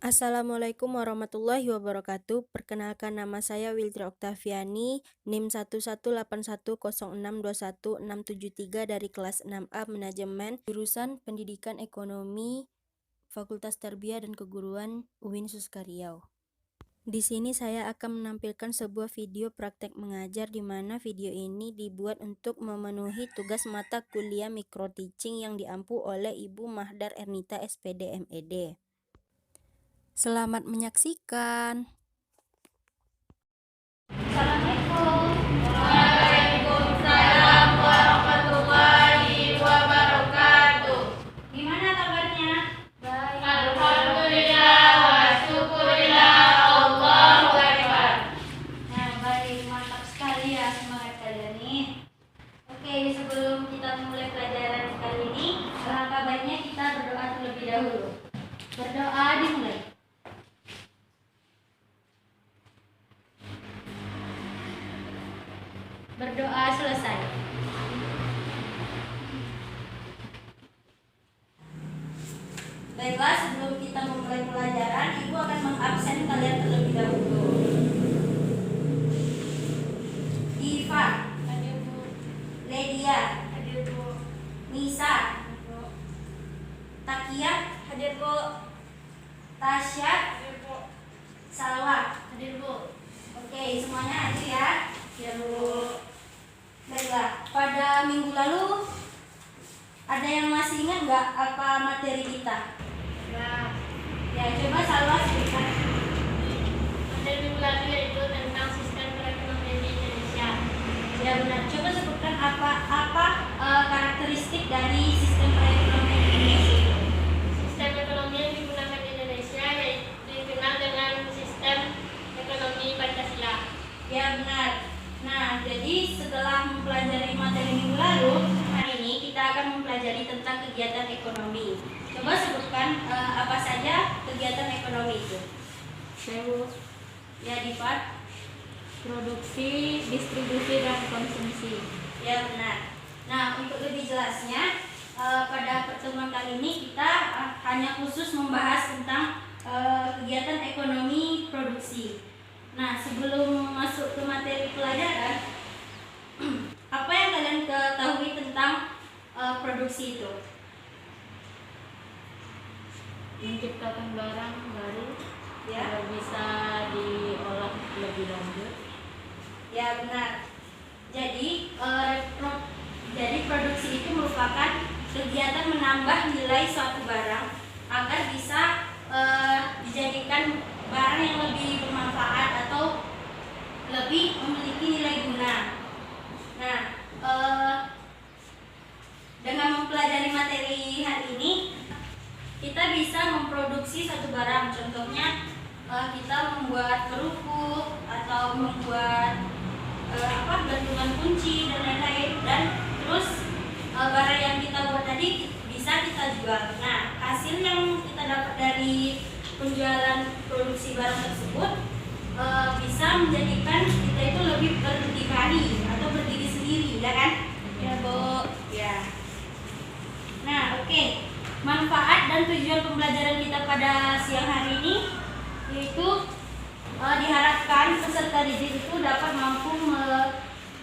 Assalamualaikum warahmatullahi wabarakatuh. Perkenalkan, nama saya Wildri Oktaviani, NIM 11810621673 dari kelas 6A Manajemen, jurusan Pendidikan Ekonomi, Fakultas Tarbiyah dan Keguruan UIN Suska Riau. Di sini saya akan menampilkan sebuah video praktek mengajar, di mana video ini dibuat untuk memenuhi tugas mata kuliah Micro Teaching yang diampu oleh Ibu Mahdar Ernita SPD MED. Selamat menyaksikan. Assalamualaikum. Waalaikumsalam warahmatullahi wabarakatuh. Gimana kabarnya? Baik. Alhamdulillah wa syukurillah, Allahu Akbar. Nah, baik, mantap sekali ya semangat kalian nih. Oke, sebelum kita mulai pelajaran kali ini, alangkah baiknya kita berdoa terlebih dahulu. Berdoa dimulai. Berdoa selesai. Baiklah, sebelum kita memulai pelajaran, Ibu akan mengabsen kalian terlebih dahulu. Diva, hadir Bu. Ledia, hadir Bu. Nisa, hadir Bu. Takia, hadir Bu. Tasya, hadir Bu. Salwa, hadir Bu. Oke, semuanya hadir ya. Ya Bu. Baiklah, pada minggu lalu ada yang masih ingat nggak apa materi kita? Ya. Ya, coba Salwa sebutkan. Materi minggu lalu yaitu tentang sistem perekonomian di Indonesia. Ya benar. Coba sebutkan apa karakteristik dari sistem perekonomian di Indonesia. Sistem ekonomi yang digunakan di Indonesia yaitu dikenal dengan sistem ekonomi Pancasila. Ya benar. Nah, jadi setelah mempelajari materi minggu lalu, hari ini kita akan mempelajari tentang kegiatan ekonomi. Coba sebutkan apa saja kegiatan ekonomi itu. Sewu. Ya, Diva. Produksi, distribusi, dan konsumsi. Ya, benar. Nah, untuk lebih jelasnya, pada pertemuan kali ini kita hanya khusus membahas tentang kegiatan ekonomi produksi. Nah, sebelum masuk ke materi pelajaran, apa yang kalian ketahui tentang produksi itu? Menciptakan barang baru ya, agar bisa diolah lebih lanjut. Ya benar. Jadi produksi itu merupakan kegiatan menambah nilai suatu barang agar bisa dijadikan barang yang lebih bermanfaat atau lebih memiliki nilai guna. Nah, dengan mempelajari materi hari ini, kita bisa memproduksi satu barang. Contohnya, kita membuat kerupuk atau membuat gantungan kunci dan lain-lain. Dan terus barang yang kita buat tadi bisa kita jual. Nah, hasil yang kita dapat dari penjualan produksi barang tersebut bisa menjadikan kita itu lebih berdikari atau berdiri sendiri, ya kan? Ya Bu. Ya. Nah, oke. Manfaat dan tujuan pembelajaran kita pada siang hari ini yaitu diharapkan peserta didik itu dapat mampu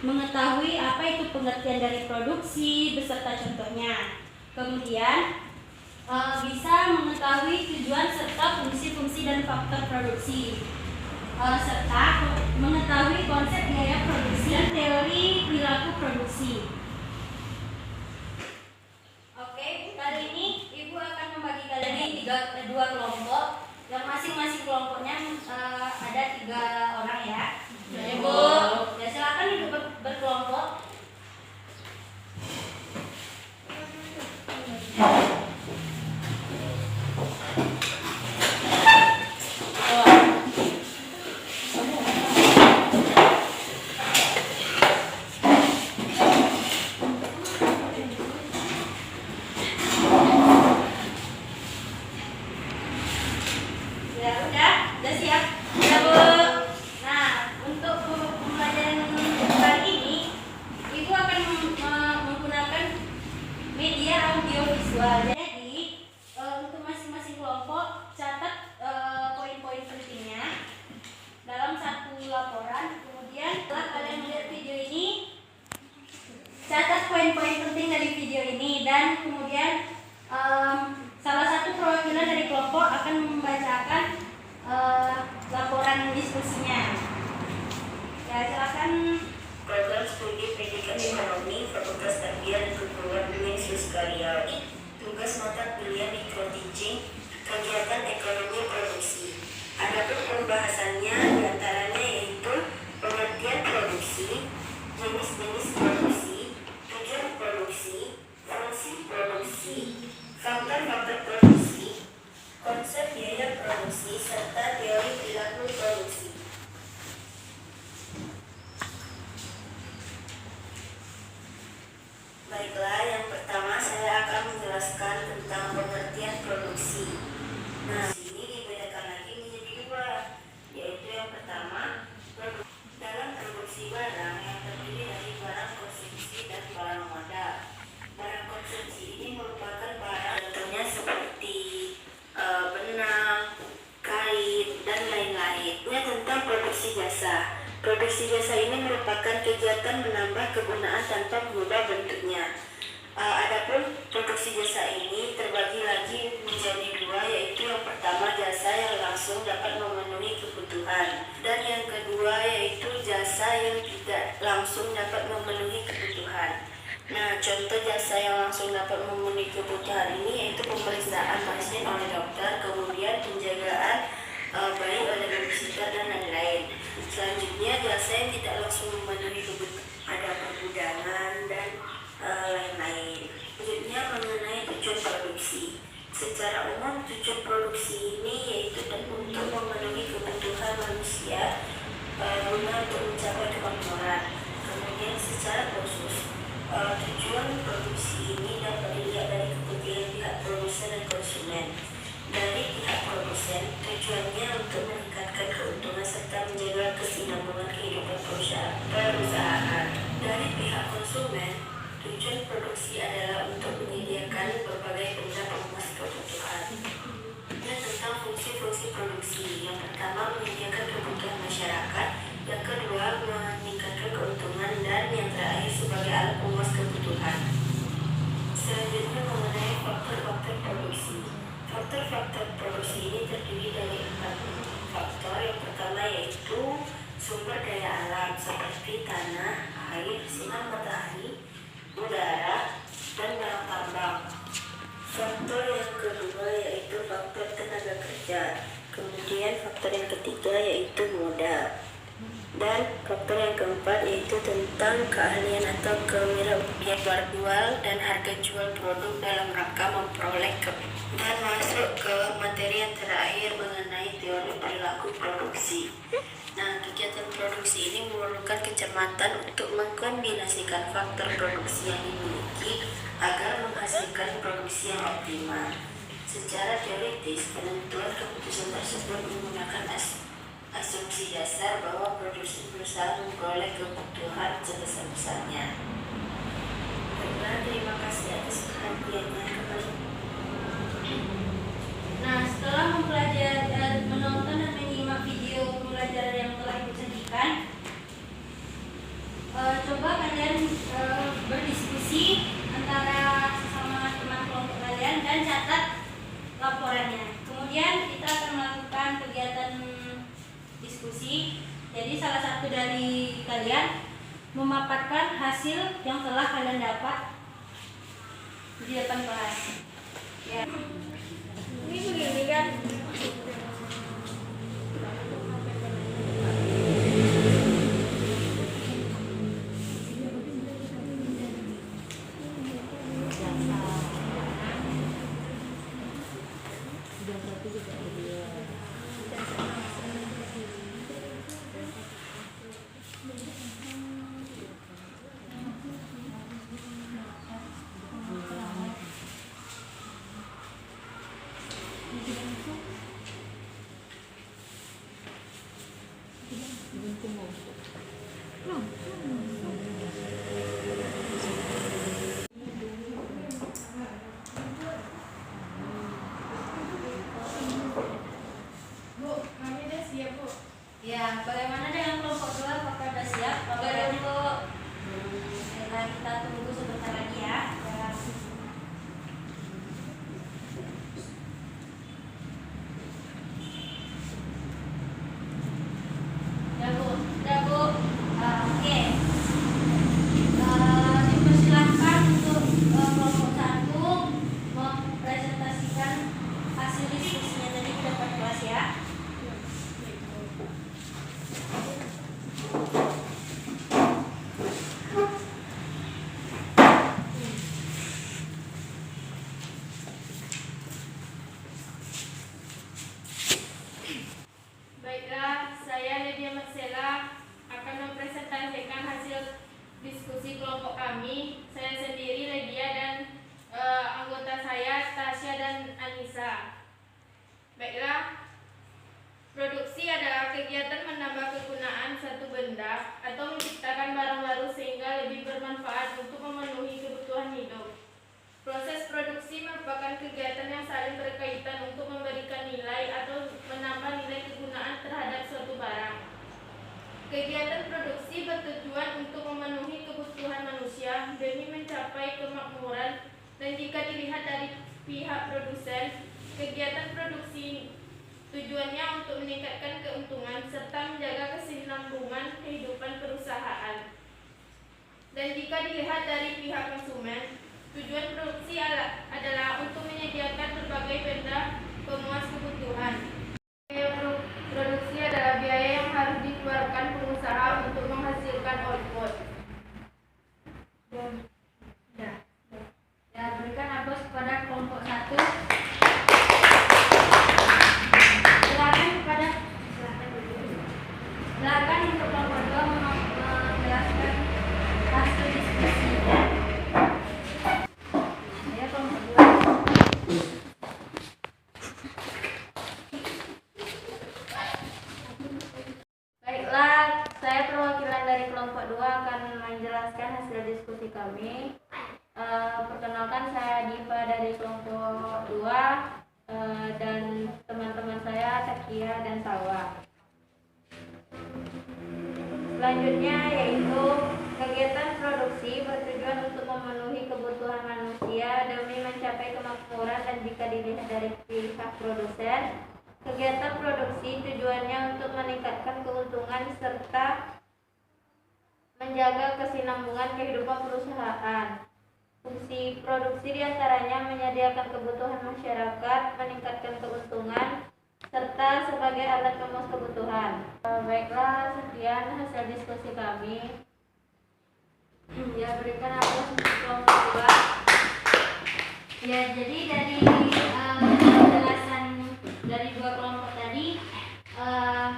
mengetahui apa itu pengertian dari produksi beserta contohnya. Kemudian bisa mengetahui tujuan serta fungsi-fungsi dan faktor produksi, serta mengetahui konsep biaya produksi dan teori perilaku produksi. Oke, kali ini Ibu akan membagi kalian di dua kelompok, yang masing-masing kelompoknya ada 3 orang ya. Ya Ibu. Ya, silakan Ibu berkelompok. Udah siap? Ya Bu. Nah, untuk pembelajaran kali ini, Ibu akan menggunakan media audio visual. Jadi untuk masing-masing kelompok catat akan membacakan laporan diskusinya. Ya, silakan. Program Studi Pendidikan Ekonomi Fakultas Tarbiyah dan Keguruan UIN Suskaria. Tugas mata kuliah Microteaching, kegiatan ekonomi produksi. Adapun pembahasannya diantaranya yaitu pengertian produksi, jenis-jenis produksi, tujuan produksi, fungsi produksi, faktor-faktor produksi, konsep biaya produksi, serta teori perilaku produksi. Baiklah, yang pertama saya akan menjelaskan tentang pengertian produksi. Nah, ini dibedakan lagi menjadi dua, yaitu yang pertama, dalam produksi barang yang terdiri dari barang konsumsi dan barang modal. Barang konsumsi ini merupakan barang contohnya seperti benang, kain, dan lain-lain. Ini tentang produksi jasa. Produksi jasa ini merupakan kegiatan menambah kegunaan tanpa mengubah bentuknya. Adapun produksi jasa ini terbagi lagi menjadi dua, yaitu yang pertama jasa yang langsung dapat memenuhi kebutuhan, dan yang kedua yaitu jasa yang tidak langsung dapat memenuhi kebutuhan. Nah, contoh jasa yang langsung dapat memenuhi kebutuhan ini yaitu pemeriksaan pasien oleh dokter, kemudian penjagaan bayi oleh babysitter dan lain-lain. Selanjutnya jasa yang tidak langsung memenuhi kebutuhan, ada pergudangan dan lain-lain. Selanjutnya mengenai tujuan produksi. Secara umum tujuan produksi ini yaitu untuk memenuhi kebutuhan manusia guna untuk mencapai kemakmuran. Kemudian secara khusus tujuan produksi ini dapat dilihat dari kepentingan pihak produsen dan konsumen. Dari pihak produsen, tujuannya untuk meningkatkan keuntungan serta menjaga kesinambungan kehidupan perusahaan. Dari pihak konsumen, tujuan produksi adalah untuk menyediakan berbagai benda pemenuh kebutuhan. Dan tentang fungsi-fungsi produksi, yang pertama menyediakan kebutuhan masyarakat, yang kedua meningkatkan keuntungan, dan yang terakhir sebagai alat pemuas kebutuhan. Selanjutnya mengenai faktor-faktor produksi. Faktor-faktor produksi ini terdiri dari 4 faktor. Yang pertama yaitu sumber daya alam seperti tanah, air, sinar matahari, udara, dan barang tambang. Faktor yang kedua yaitu faktor tenaga kerja. Kemudian faktor yang ketiga yaitu modal. Dan faktor yang keempat yaitu tentang keahlian atau kewirausahaan jual dan harga jual produk dalam rangka memperoleh dan masuk ke materi yang terakhir mengenai teori perilaku produksi. Nah, kegiatan produksi ini memerlukan kecermatan untuk mengkombinasikan faktor produksi yang dimiliki agar menghasilkan produksi yang optimal. Secara teoritis, penentuan keputusan tersebut menggunakan asumsi dasar bahwa produsen berusaha memperoleh kebutuhan sebesar-besarnya. Baiklah, terima kasih atas perhatiannya. Nah, setelah mempelajari, menonton dan menyimak video pembelajaran yang telah Ibu sajikan, coba kalian berdiskusi antara sesama teman kelompok kalian dan catat laporannya. Kemudian kita akan melakukan kegiatan diskusi. Jadi salah satu dari kalian memaparkan hasil yang telah kalian dapat di depan kelas. Ya. Ini begini kan. Ya, bagaimana dengan kelompok 2? Apakah sudah siap? Belum, Bu. Nah, kita tunggu sebentar lagi ya. kegiatan yang saling berkaitan untuk memberikan nilai atau menambah nilai kegunaan terhadap suatu barang. Kegiatan produksi bertujuan untuk memenuhi kebutuhan manusia demi mencapai kemakmuran, dan jika dilihat dari pihak produsen, kegiatan produksi tujuannya untuk meningkatkan keuntungan serta menjaga kesinambungan kehidupan perusahaan. Dan jika dilihat dari pihak konsumen, tujuan produksi adalah untuk menyediakan berbagai benda pemuas kebutuhan. Biaya produksi adalah biaya yang harus dikeluarkan pengusaha untuk menghasilkan output. Ya, berikan aplaus kepada kelompok 1. Silakan untuk kelompok 2 menjelaskan hasil diskusi. Ya, kelompok 2. Baiklah, saya perwakilan dari kelompok 2 akan menjelaskan hasil diskusi kami. Perkenalkan, saya Diva dari kelompok 2 dan teman-teman saya Takia dan Sawa. Selanjutnya yaitu kegiatan produksi bertujuan untuk memenuhi kebutuhan manusia demi mencapai kemakmuran, dan jika dilihat dari pihak produsen, kegiatan produksi tujuannya untuk meningkatkan keuntungan serta menjaga kesinambungan kehidupan perusahaan. Fungsi produksi diantaranya menyediakan kebutuhan masyarakat, meningkatkan keuntungan, serta sebagai alat pemuas kebutuhan. Baiklah, sekian hasil diskusi kami. Ya, berikan aplaus untuk kelompok 2. Ya, jadi dari penjelasan dari 2 kelompok tadi,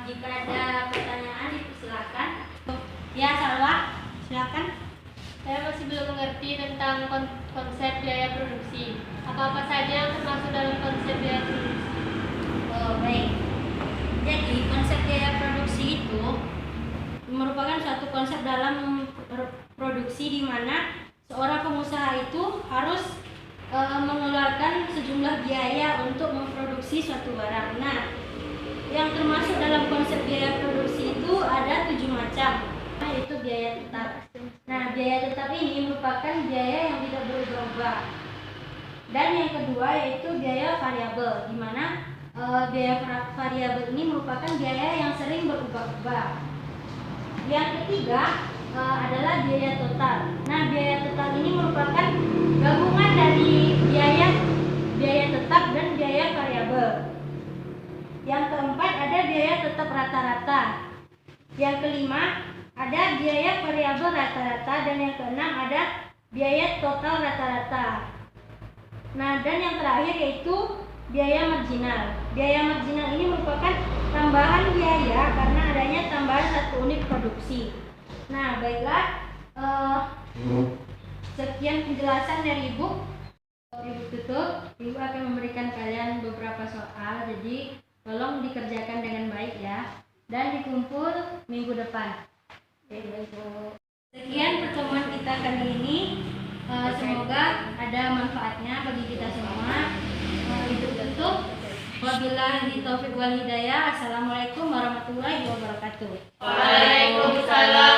jika ada pertanyaan dipersilakan. Ya, Salwa, silakan. Saya masih belum mengerti tentang konsep biaya produksi. Apa saja yang termasuk dalam konsep biaya produksi? Oh, baik. Jadi konsep biaya produksi itu merupakan suatu konsep dalam produksi di mana seorang pengusaha itu harus mengeluarkan sejumlah biaya untuk memproduksi suatu barang. Nah, yang termasuk dalam konsep biaya produksi itu ada 7 macam, yaitu biaya tetap. Nah, biaya tetap ini merupakan biaya yang tidak berubah-ubah. Dan yang kedua yaitu biaya variabel, di mana biaya variabel ini merupakan biaya yang sering berubah-ubah. Yang ketiga adalah biaya total. Nah, biaya total ini merupakan gabungan dari biaya tetap dan biaya variabel. Yang keempat ada biaya tetap rata-rata. Yang kelima ada biaya variabel rata-rata, dan yang keenam ada biaya total rata-rata. Nah, dan yang terakhir yaitu biaya marginal. Biaya marginal ini merupakan tambahan biaya karena adanya tambahan 1 unit produksi. Nah, baiklah, sekian penjelasan dari Ibu. Ibu tutup. Ibu akan memberikan kalian beberapa soal, jadi tolong dikerjakan dengan baik ya, dan dikumpul minggu depan. Sekian pertemuan kita kali ini. Semoga ada manfaatnya bagi kita semua. Ibu tutup. Wabillahi taufiq wal hidayah. Assalamualaikum warahmatullahi wabarakatuh. Waalaikumsalam.